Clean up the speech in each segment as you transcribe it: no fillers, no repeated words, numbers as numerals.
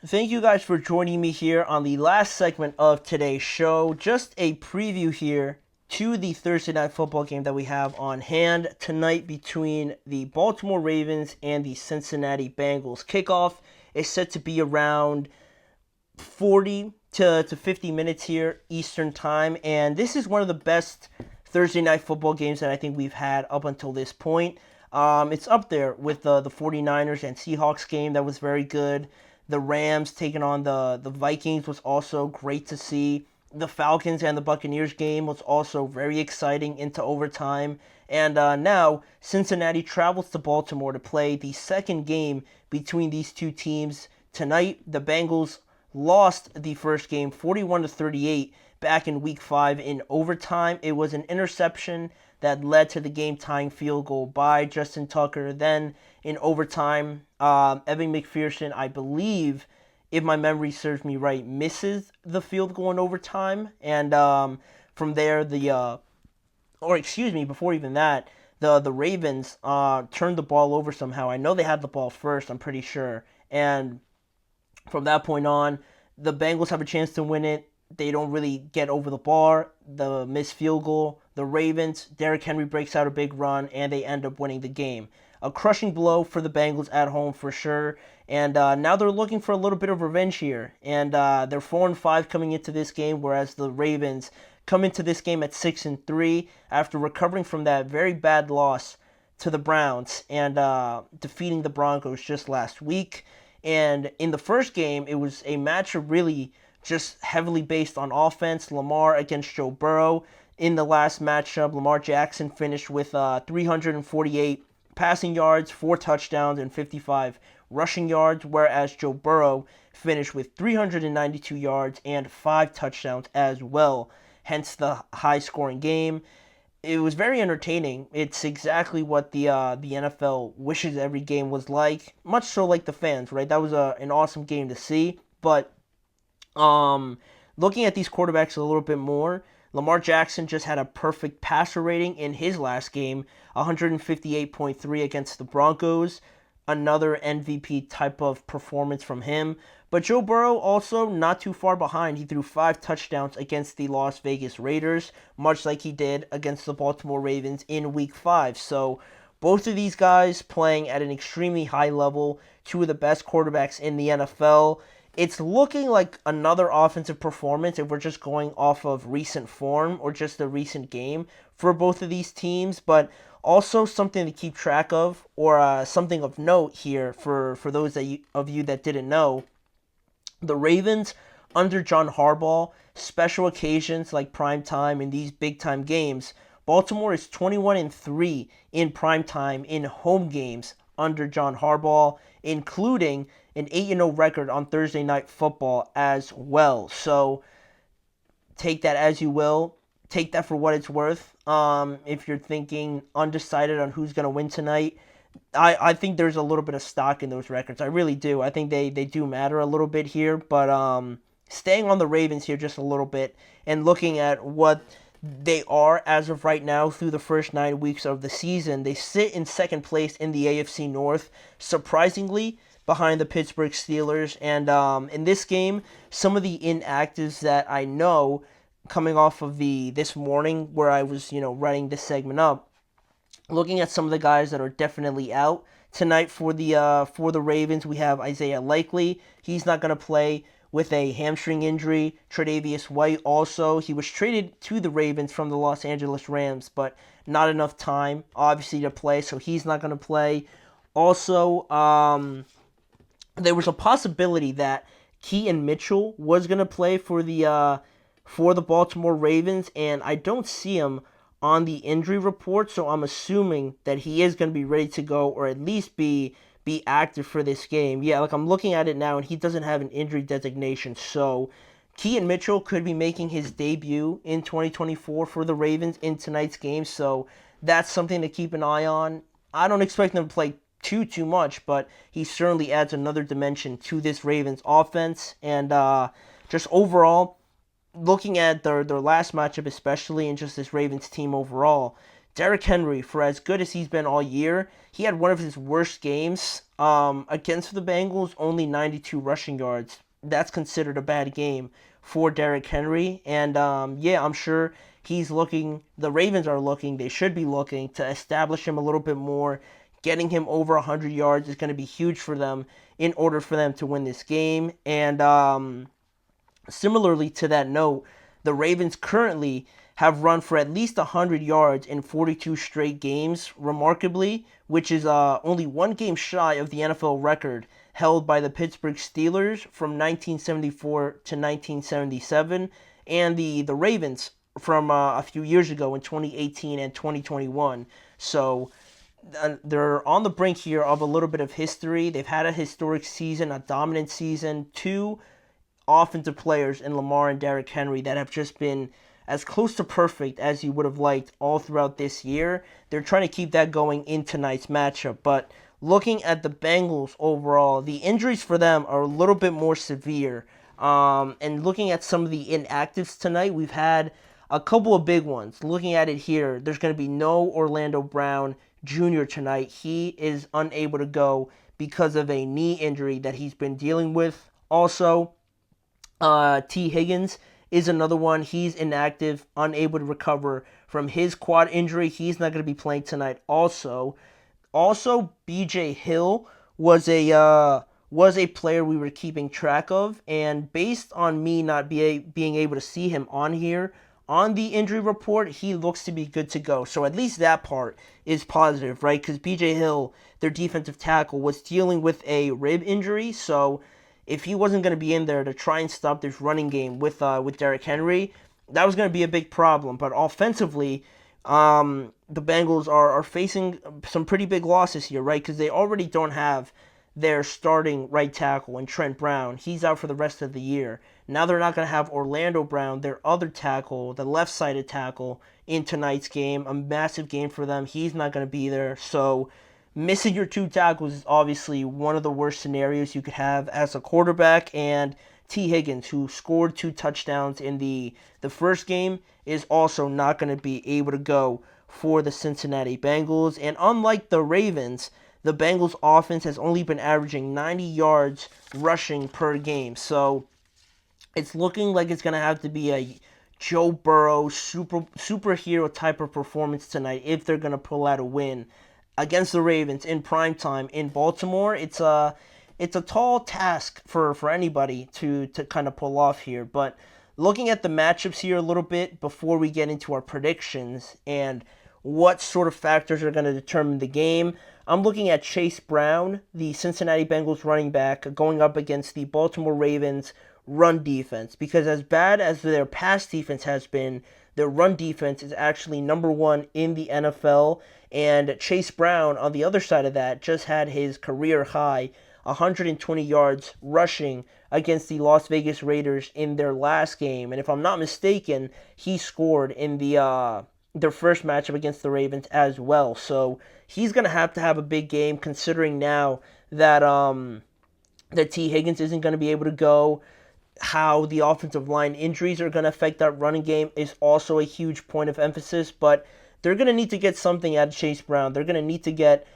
Thank you guys for joining me here on the last segment of today's show. Just a preview here to the Thursday night football game that we have on hand tonight between the Baltimore Ravens and the Cincinnati Bengals. Kickoff is set to be around 40 to 50 minutes here Eastern time, and this is one of the best Thursday night football games that I think we've had up until this point. It's up there with the 49ers and Seahawks game that was very good. The Rams taking on the Vikings was also great to see. The Falcons and the Buccaneers game was also very exciting into overtime. And now Cincinnati travels to Baltimore to play the second game between these two teams tonight. The Bengals lost the first game 41-38 back in week 5 in overtime. It was an interception that led to the game-tying field goal by Justin Tucker. Then in overtime, Evan McPherson, I believe, if my memory serves me right, misses the field goal in overtime. And from there, before even that, the Ravens turned the ball over somehow. I know they had the ball first, I'm pretty sure. And from that point on, the Bengals have a chance to win it. They don't really get over the bar. The missed field goal. The Ravens, Derrick Henry breaks out a big run, and they end up winning the game. A crushing blow for the Bengals at home for sure. And now they're looking for a little bit of revenge here. And they're 4-5 coming into this game, whereas the Ravens come into this game at 6-3 after recovering from that very bad loss to the Browns and defeating the Broncos just last week. And in the first game, it was a matchup really just heavily based on offense. Lamar against Joe Burrow. In the last matchup, Lamar Jackson finished with 348 passing yards, 4 touchdowns, and 55 rushing yards, whereas Joe Burrow finished with 392 yards and 5 touchdowns as well. Hence the high-scoring game. It was very entertaining. It's exactly what the NFL wishes every game was like, much so like the fans, right? That was an awesome game to see. But looking at these quarterbacks a little bit more, Lamar Jackson just had a perfect passer rating in his last game, 158.3 against the Broncos. Another MVP type of performance from him. But Joe Burrow also not too far behind. He threw 5 touchdowns against the Las Vegas Raiders, much like he did against the Baltimore Ravens in Week 5. So both of these guys playing at an extremely high level, two of the best quarterbacks in the NFL. It's looking like another offensive performance if we're just going off of recent form or just a recent game for both of these teams, but also something to keep track of, or something of note here for those of you that didn't know. The Ravens, under John Harbaugh, special occasions like prime time in these big-time games, Baltimore is 21-3 in prime time in home games under John Harbaugh, including an 8-0 record on Thursday Night Football as well. So take that as you will. Take that for what it's worth. If you're thinking undecided on who's going to win tonight, I think there's a little bit of stock in those records. I really do. I think they do matter a little bit here. But staying on the Ravens here just a little bit and looking at what they are as of right now through the first 9 weeks of the season, they sit in second place in the AFC North, surprisingly, behind the Pittsburgh Steelers. And in this game, some of the inactives that I know coming off of this morning where I was, writing this segment up, looking at some of the guys that are definitely out tonight for the Ravens, we have Isaiah Likely. He's not going to play with a hamstring injury. Tre'Davious White also. He was traded to the Ravens from the Los Angeles Rams, but not enough time, obviously, to play, so he's not going to play. Also, there was a possibility that Keaton Mitchell was going to play for the Baltimore Ravens, and I don't see him on the injury report, so I'm assuming that he is going to be ready to go, or at least be active for this game. Yeah, like I'm looking at it now, and he doesn't have an injury designation, so Keaton Mitchell could be making his debut in 2024 for the Ravens in tonight's game, so that's something to keep an eye on. I don't expect him to play too much, but he certainly adds another dimension to this Ravens offense, and just overall, looking at their last matchup especially, and just this Ravens team overall, Derrick Henry, for as good as he's been all year, he had one of his worst games against the Bengals, only 92 rushing yards. That's considered a bad game for Derrick Henry. And yeah, I'm sure he's looking, the Ravens are looking, they should be looking to establish him a little bit more. Getting him over 100 yards is going to be huge for them in order for them to win this game. And similarly to that note, the Ravens currently have run for at least 100 yards in 42 straight games, remarkably, which is only one game shy of the NFL record held by the Pittsburgh Steelers from 1974 to 1977, and the Ravens from a few years ago in 2018 and 2021. So they're on the brink here of a little bit of history. They've had a historic season, a dominant season, two offensive players in Lamar and Derrick Henry that have just been as close to perfect as you would have liked all throughout this year. They're trying to keep that going in tonight's matchup. But looking at the Bengals overall, the injuries for them are a little bit more severe. And looking at some of the inactives tonight, we've had a couple of big ones. Looking at it here, there's going to be no Orlando Brown Jr. tonight. He is unable to go because of a knee injury that he's been dealing with. Also, T. Higgins is another one. He's inactive, unable to recover from his quad injury. He's not going to be playing tonight. Also, B.J. Hill was a player we were keeping track of, and based on me not being able to see him on here on the injury report, he looks to be good to go. So at least that part is positive, right? Because B.J. Hill, their defensive tackle, was dealing with a rib injury, so if he wasn't going to be in there to try and stop this running game with Derrick Henry, that was going to be a big problem. But offensively, the Bengals are facing some pretty big losses here, right? Because they already don't have their starting right tackle in Trent Brown. He's out for the rest of the year. Now they're not going to have Orlando Brown, their other tackle, the left-sided tackle, in tonight's game. A massive game for them. He's not going to be there. So missing your two tackles is obviously one of the worst scenarios you could have as a quarterback. And T. Higgins, who scored 2 touchdowns in the first game, is also not going to be able to go for the Cincinnati Bengals. And unlike the Ravens, the Bengals offense has only been averaging 90 yards rushing per game. So it's looking like it's going to have to be a Joe Burrow superhero type of performance tonight if they're going to pull out a win against the Ravens in primetime in Baltimore. It's a tall task for anybody to kind of pull off here. But looking at the matchups here a little bit before we get into our predictions and what sort of factors are going to determine the game, I'm looking at Chase Brown, the Cincinnati Bengals running back, going up against the Baltimore Ravens run defense. Because as bad as their pass defense has been, their run defense is actually number 1 in the NFL. And Chase Brown, on the other side of that, just had his career high 120 yards rushing against the Las Vegas Raiders in their last game. And if I'm not mistaken, he scored in their first matchup against the Ravens as well. So he's going to have a big game, considering now that that T. Higgins isn't going to be able to go. How the offensive line injuries are going to affect that running game is also a huge point of emphasis. But they're going to need to get something out of Chase Brown. They're going to need to get,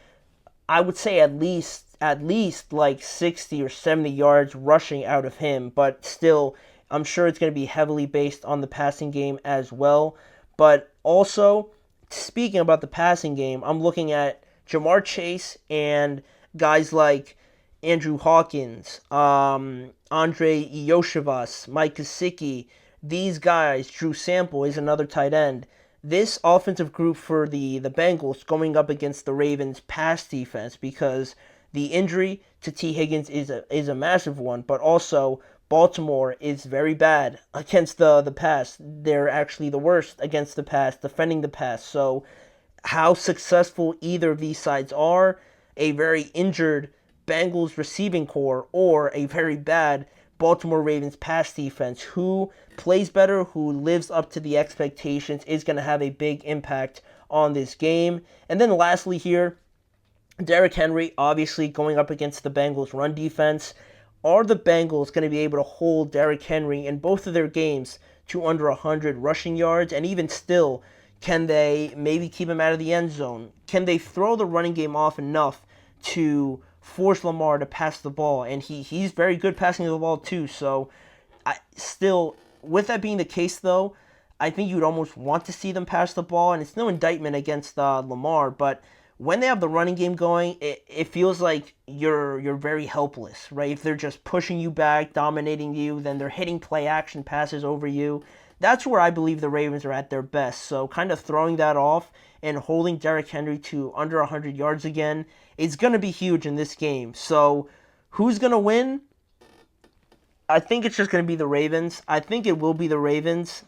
I would say, at least like 60 or 70 yards rushing out of him. But still, I'm sure it's going to be heavily based on the passing game as well. But also, speaking about the passing game, I'm looking at Jamar Chase and guys like Andrew Hawkins, Andre Iosivas, Mike Gesicki. These guys, Drew Sample is another tight end. This offensive group for the Bengals going up against the Ravens pass defense, because the injury to T. Higgins is a massive one, but also Baltimore is very bad against the pass. They're actually the worst against the pass, defending the pass. So how successful either of these sides are, a very injured Bengals receiving core or a very bad Baltimore Ravens pass defense, who plays better, who lives up to the expectations, is going to have a big impact on this game. And then lastly here, Derrick Henry, obviously going up against the Bengals run defense. Are the Bengals going to be able to hold Derrick Henry in both of their games to under 100 rushing yards? And even still, Can they maybe keep him out of the end zone? Can they throw the running game off enough to force Lamar to pass the ball? And he's very good passing the ball too. So with that being the case though, I think you'd almost want to see them pass the ball, and it's no indictment against Lamar, but when they have the running game going, it feels like you're very helpless, right? If they're just pushing you back, dominating you, then they're hitting play action passes over you. That's where I believe the Ravens are at their best. So kind of throwing that off and holding Derrick Henry to under 100 yards again is going to be huge in this game. So who's going to win? I think it's just going to be the Ravens. I think it will be the Ravens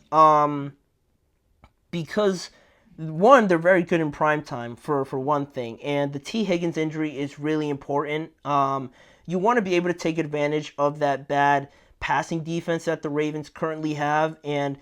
because, one, they're very good in prime time for one thing, and the T. Higgins injury is really important. You want to be able to take advantage of that bad passing defense that the Ravens currently have, and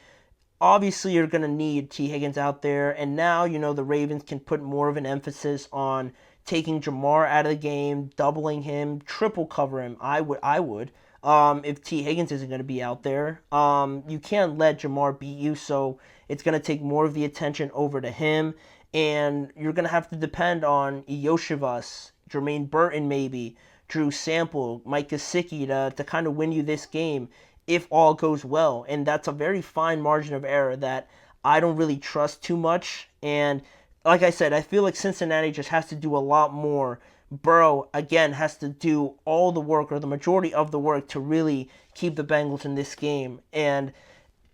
obviously you're going to need T. Higgins out there, and now, the Ravens can put more of an emphasis on taking Jamar out of the game, doubling him, triple cover him. I would. If T. Higgins isn't going to be out there. You can't let Jamar beat you, so it's going to take more of the attention over to him, and you're going to have to depend on Iosivas, Jermaine Burton maybe, Drew Sample, Mike Gesicki to kind of win you this game if all goes well, and that's a very fine margin of error that I don't really trust too much, and like I said, I feel like Cincinnati just has to do a lot more. Burrow, again, has to do all the work or the majority of the work to really keep the Bengals in this game. And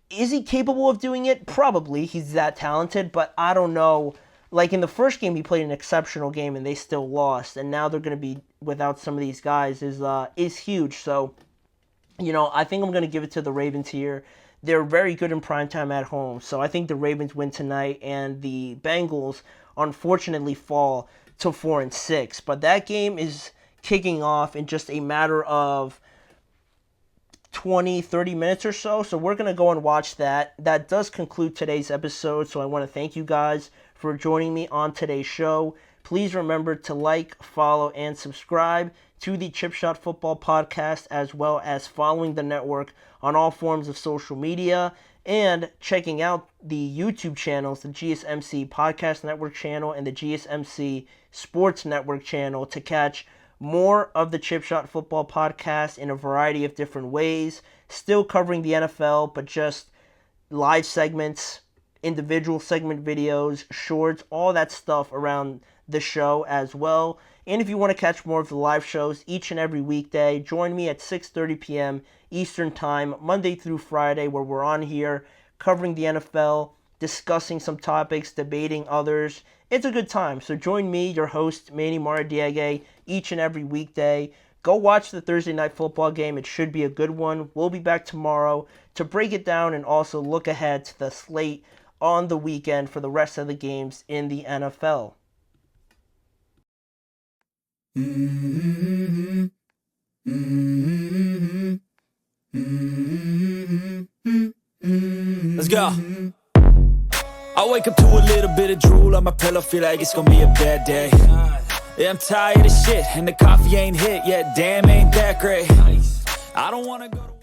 is he capable of doing it? Probably. He's that talented, but I don't know. Like in the first game, he played an exceptional game and they still lost. And now they're going to be without some of these guys is huge. So, I think I'm going to give it to the Ravens here. They're very good in primetime at home. So I think the Ravens win tonight and the Bengals unfortunately fall to 4-6, but that game is kicking off in just a matter of 20-30 minutes or so, so we're going to go and watch that. That does conclude today's episode, so I want to thank you guys for joining me on today's show. Please remember to like, follow, and subscribe to the Chip Shot Football Podcast, as well as following the network on all forms of social media, and checking out the YouTube channels, the GSMC Podcast Network channel and the GSMC Sports Network channel, to catch more of the Chip Shot Football Podcast in a variety of different ways. Still covering the NFL, but just live segments, individual segment videos, shorts, all that stuff around the show as well. And if you want to catch more of the live shows each and every weekday, join me at 6:30 p.m. Eastern Time, Monday through Friday, where we're on here covering the NFL, discussing some topics, debating others. It's a good time. So join me, your host, Manny Maradiaga, each and every weekday. Go watch the Thursday Night Football game. It should be a good one. We'll be back tomorrow to break it down and also look ahead to the slate on the weekend for the rest of the games in the NFL. Mm-hmm. Mm-hmm. Mm-hmm. Let's go. I wake up to a little bit of drool on my pillow, feel like it's gonna be a bad day. Yeah, I'm tired of shit, and the coffee ain't hit yet, damn, ain't that great. I don't wanna go to